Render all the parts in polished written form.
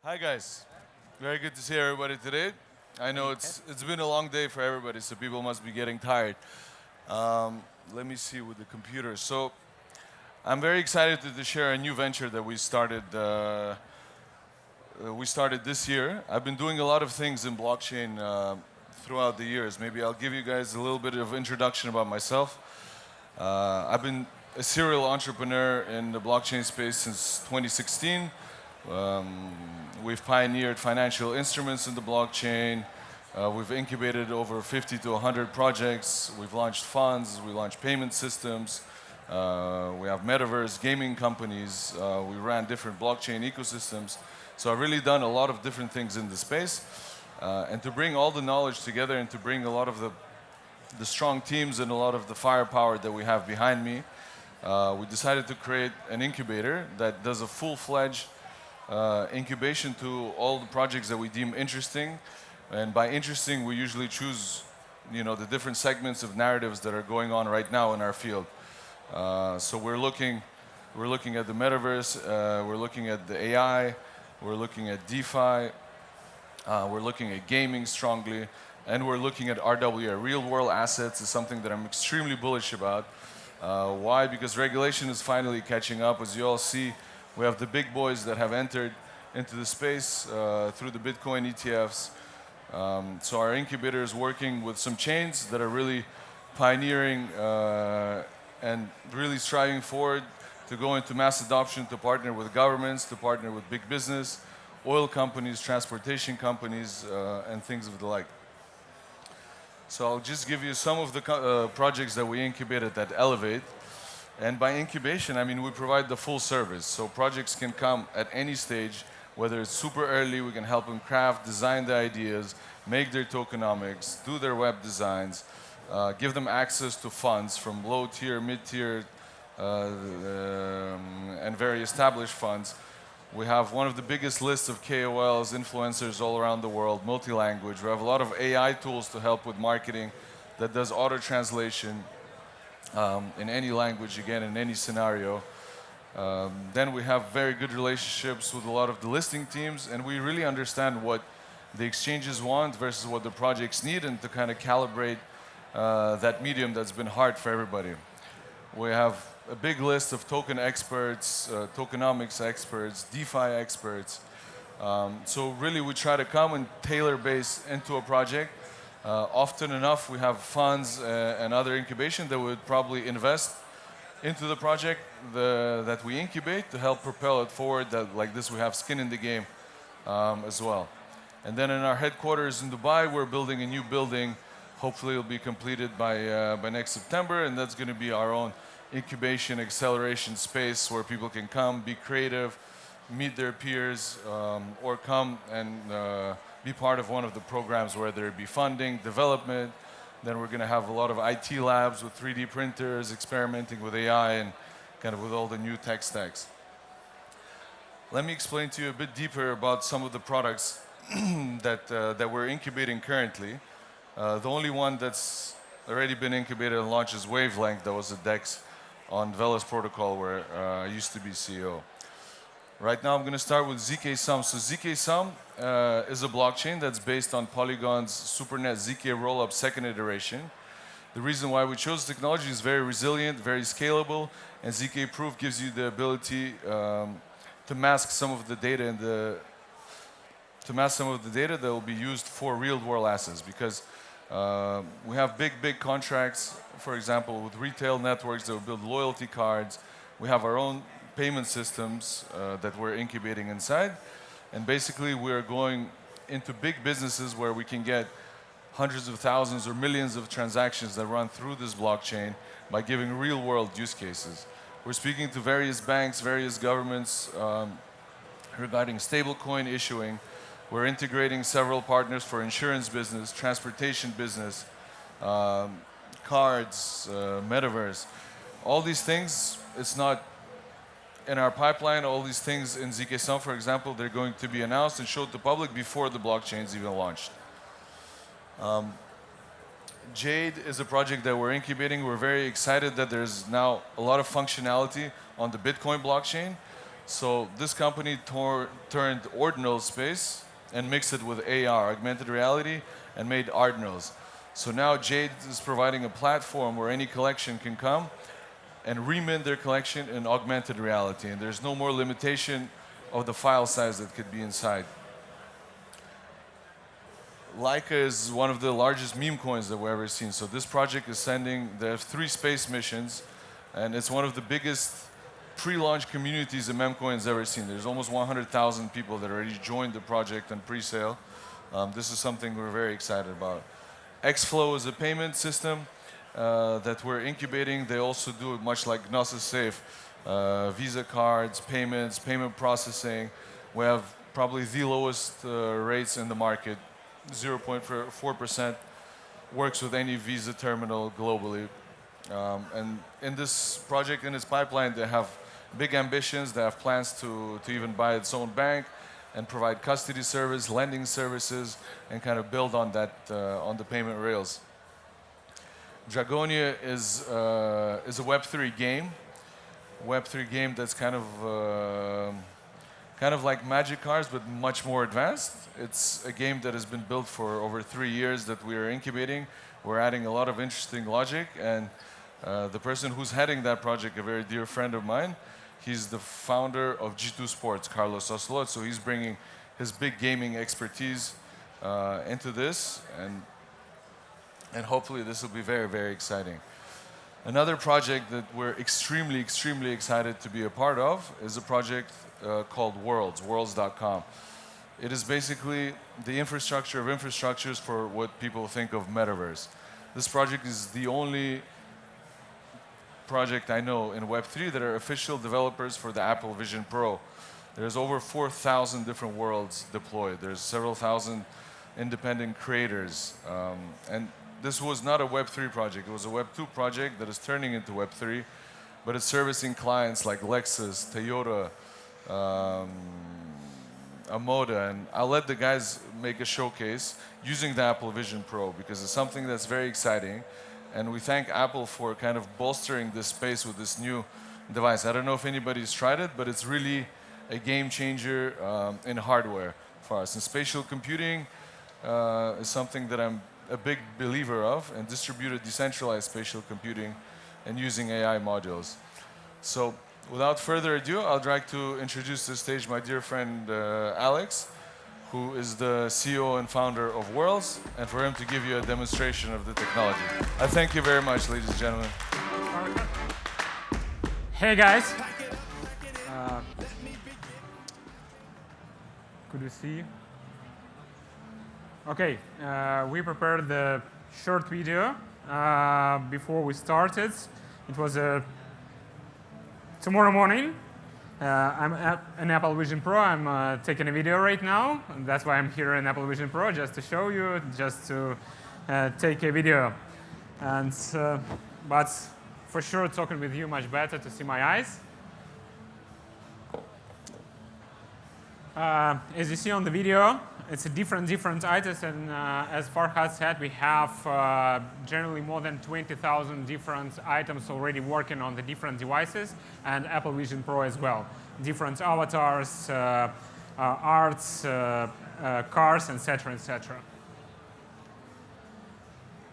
Hi guys, very good to see everybody today. I know it's been a long day for everybody, so people must be getting tired. Let me see with the computer. So I'm very excited to share a new venture that we started. We started this year. I've been doing a lot of things in blockchain throughout the years. Maybe I'll give you guys a little bit of introduction about myself. I've been a serial entrepreneur in the blockchain space since 2016. We've pioneered financial instruments in the blockchain. We've incubated over 50 to 100 projects. We've launched funds. We launched payment systems. We have metaverse gaming companies. We ran different blockchain ecosystems. So I've really done a lot of different things in the space. And to bring all the knowledge together and to bring a lot of the strong teams and a lot of the firepower that we have behind me, we decided to create an incubator that does a full-fledged incubation to all the projects that we deem interesting. And by interesting, we usually choose, the different segments of narratives that are going on right now in our field. So we're looking at the metaverse, we're looking at the AI, we're looking at DeFi, we're looking at gaming strongly, and we're looking at RWA. Real-world assets is something that I'm extremely bullish about. Why? Because regulation is finally catching up. As you all see, we have the big boys that have entered into the space through the Bitcoin ETFs. So our incubator is working with some chains that are really pioneering and really striving forward to go into mass adoption, to partner with governments, to partner with big business, oil companies, transportation companies, and things of the like. So I'll just give you some of the projects that we incubated that elevate. And by incubation, I mean we provide the full service. So projects can come at any stage, whether it's super early, we can help them craft, design the ideas, make their tokenomics, do their web designs, give them access to funds from low tier, mid tier, and very established funds. We have one of the biggest lists of KOLs, influencers all around the world, multi-language. We have a lot of AI tools to help with marketing that does auto translation in any language, again, in any scenario. Then we have very good relationships with a lot of the listing teams, and we really understand what the exchanges want versus what the projects need, and to kind of calibrate that medium that's been hard for everybody. We have a big list of token experts, tokenomics experts, DeFi experts. So really we try to come and tailor base into a project. Often enough, we have funds and other incubation that would probably invest into the project that we incubate to help propel it forward. That like this, we have skin in the game as well. And then in our headquarters in Dubai, we're building a new building. Hopefully, it'll be completed by next September, and that's going to be our own incubation acceleration space where people can come, be creative, meet their peers, or come and be part of one of the programs, whether it be funding, development. Then we're going to have a lot of IT labs with 3D printers, experimenting with AI and kind of with all the new tech stacks. Let me explain to you a bit deeper about some of the products that we're incubating currently. The only one that's already been incubated and launched is Wavelength. That was a DEX on Velos protocol where I used to be CEO. Right now, I'm going to start with zkSOM. So zkSOM is a blockchain that's based on Polygon's SuperNet ZK rollup second iteration. The reason why we chose the technology is very resilient, very scalable, and ZK Proof gives you the ability to mask some of the data that will be used for real-world assets. Because we have big contracts, for example, with retail networks that will build loyalty cards. We have our own payment systems that we're incubating inside. And basically, we're going into big businesses where we can get hundreds of thousands or millions of transactions that run through this blockchain by giving real-world use cases. We're speaking to various banks, various governments regarding stablecoin issuing. We're integrating several partners for insurance business, transportation business, cards, metaverse. All these things, it's not in our pipeline. All these things in zkSOM, for example, they're going to be announced and showed to the public before the blockchain is even launched. Jade is a project that we're incubating. We're very excited that there's now a lot of functionality on the Bitcoin blockchain. So this company turned ordinal space and mixed it with AR, augmented reality, and made ordinals. So now Jade is providing a platform where any collection can come and remint their collection in augmented reality. And there's no more limitation of the file size that could be inside. Leica is one of the largest meme coins that we've ever seen. So this project is they have 3 space missions, and it's one of the biggest pre-launch communities that memcoin's ever seen. There's almost 100,000 people that already joined the project on pre-sale. This is something we're very excited about. Xflow is a payment system that we're incubating. They also do it much like Gnosis Safe. Visa cards, payments, payment processing. We have probably the lowest rates in the market. 0.4%, works with any Visa terminal globally. And in this project, in its pipeline, they have big ambitions. They have plans to even buy its own bank and provide custody service, lending services, and kind of build on that, on the payment rails. Dragonia is a Web3 game. Web3 game that's kind of like Magic Cards, but much more advanced. It's a game that has been built for over 3 years that we are incubating. We're adding a lot of interesting logic, and the person who's heading that project, a very dear friend of mine, he's the founder of G2 Sports, Carlos Ocelot, so he's bringing his big gaming expertise into this, and hopefully this will be very, very exciting. Another project that we're extremely, extremely excited to be a part of is a project called Worlds, worlds.com. It is basically the infrastructure of infrastructures for what people think of metaverse. This project is the only project I know in Web3 that are official developers for the Apple Vision Pro. There's over 4,000 different worlds deployed. There's several thousand independent creators. And this was not a Web3 project. It was a Web2 project that is turning into Web3, but it's servicing clients like Lexus, Toyota, Amoda, and I'll let the guys make a showcase using the Apple Vision Pro because it's something that's very exciting, and we thank Apple for kind of bolstering this space with this new device. I don't know if anybody's tried it, but it's really a game changer in hardware for us. And spatial computing is something that I'm a big believer of, and distributed decentralized spatial computing and using AI modules. So without further ado, I'd like to introduce to the stage my dear friend Alex, who is the CEO and founder of Worlds, and for him to give you a demonstration of the technology. I thank you very much, ladies and gentlemen. Hey guys. Could you see? Okay, we prepared the short video before we started. It was tomorrow morning. I'm an Apple Vision Pro. I'm taking a video right now. And that's why I'm here in Apple Vision Pro, just to show you, just to take a video. And but for sure, talking with you much better to see my eyes. As you see on the video, it's a different items, and as Farkhad said, we have generally more than 20,000 different items already working on the different devices, and Apple Vision Pro as well. Different avatars, arts, cars, etc., etc.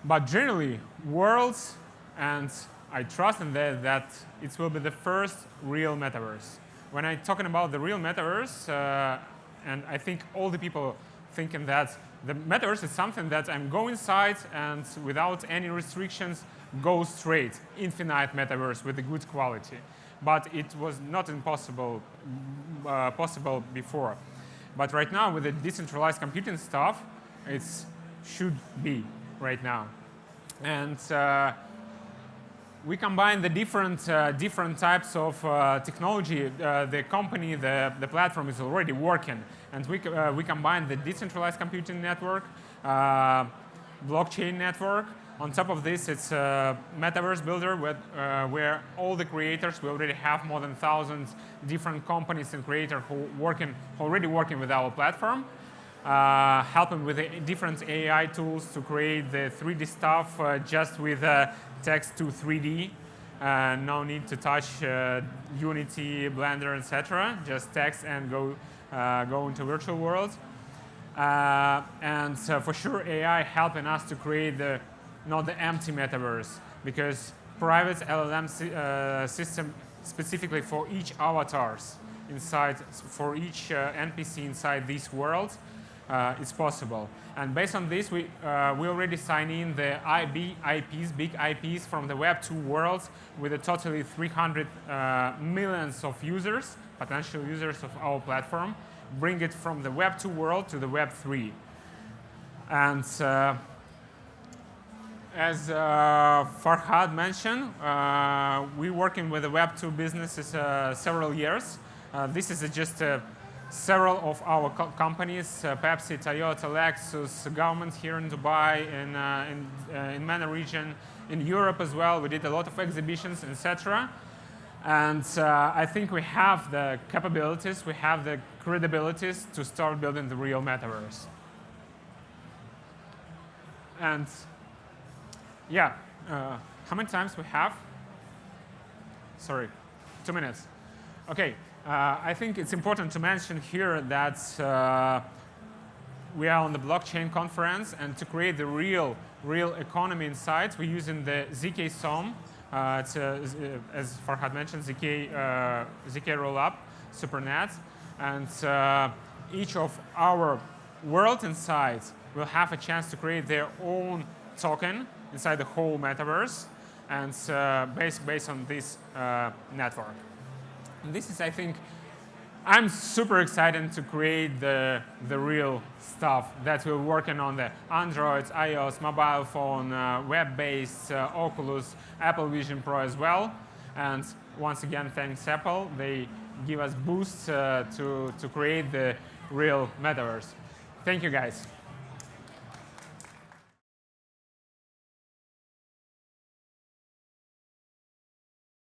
But generally, Worlds, and I trust in that it will be the first real metaverse. When I'm talking about the real metaverse, and I think all the people thinking that the metaverse is something that I'm go inside and without any restrictions go straight, infinite metaverse with a good quality. But it was not impossible possible before. But right now with the decentralized computing stuff, it should be right now. And we combine the different types of technology. The company, the platform is already working, and we combine the decentralized computing network, blockchain network. On top of this, it's a metaverse builder where all the creators, we already have more than 1,000 different companies and creators who already working with our platform, helping with the different AI tools to create the 3D stuff just with text to 3D, No need to touch Unity, Blender, etc. Just text and go into virtual world. And for sure, AI helping us to create not the empty metaverse, because private LLM system specifically for each avatars inside, for each NPC inside this world, is possible. And based on this, we already sign in the big IPs from the Web2 world with a totally 300 millions of users, potential users of our platform, bring it from the Web2 world to the Web3. And as Farkhad mentioned, we're working with the Web2 businesses several years. This is just several of our companies, Pepsi, Toyota, Lexus, government here in Dubai, in MENA region, in Europe as well. We did a lot of exhibitions, etc. And I think we have the capabilities, we have the credibilities to start building the real metaverse. And yeah, how many times we have? Sorry, 2 minutes. Okay, I think it's important to mention here that we are on the blockchain conference, and to create the real economy inside, we're using the zkSOM. It's as Farkhad mentioned, zk rollup, supernet, and each of our world inside will have a chance to create their own token inside the whole metaverse, and based on this network. And this is, I think, I'm super excited to create the real stuff that we're working on: the Android, iOS, mobile phone, web-based, Oculus, Apple Vision Pro as well. And once again, thanks Apple. They give us boosts to create the real metaverse. Thank you, guys.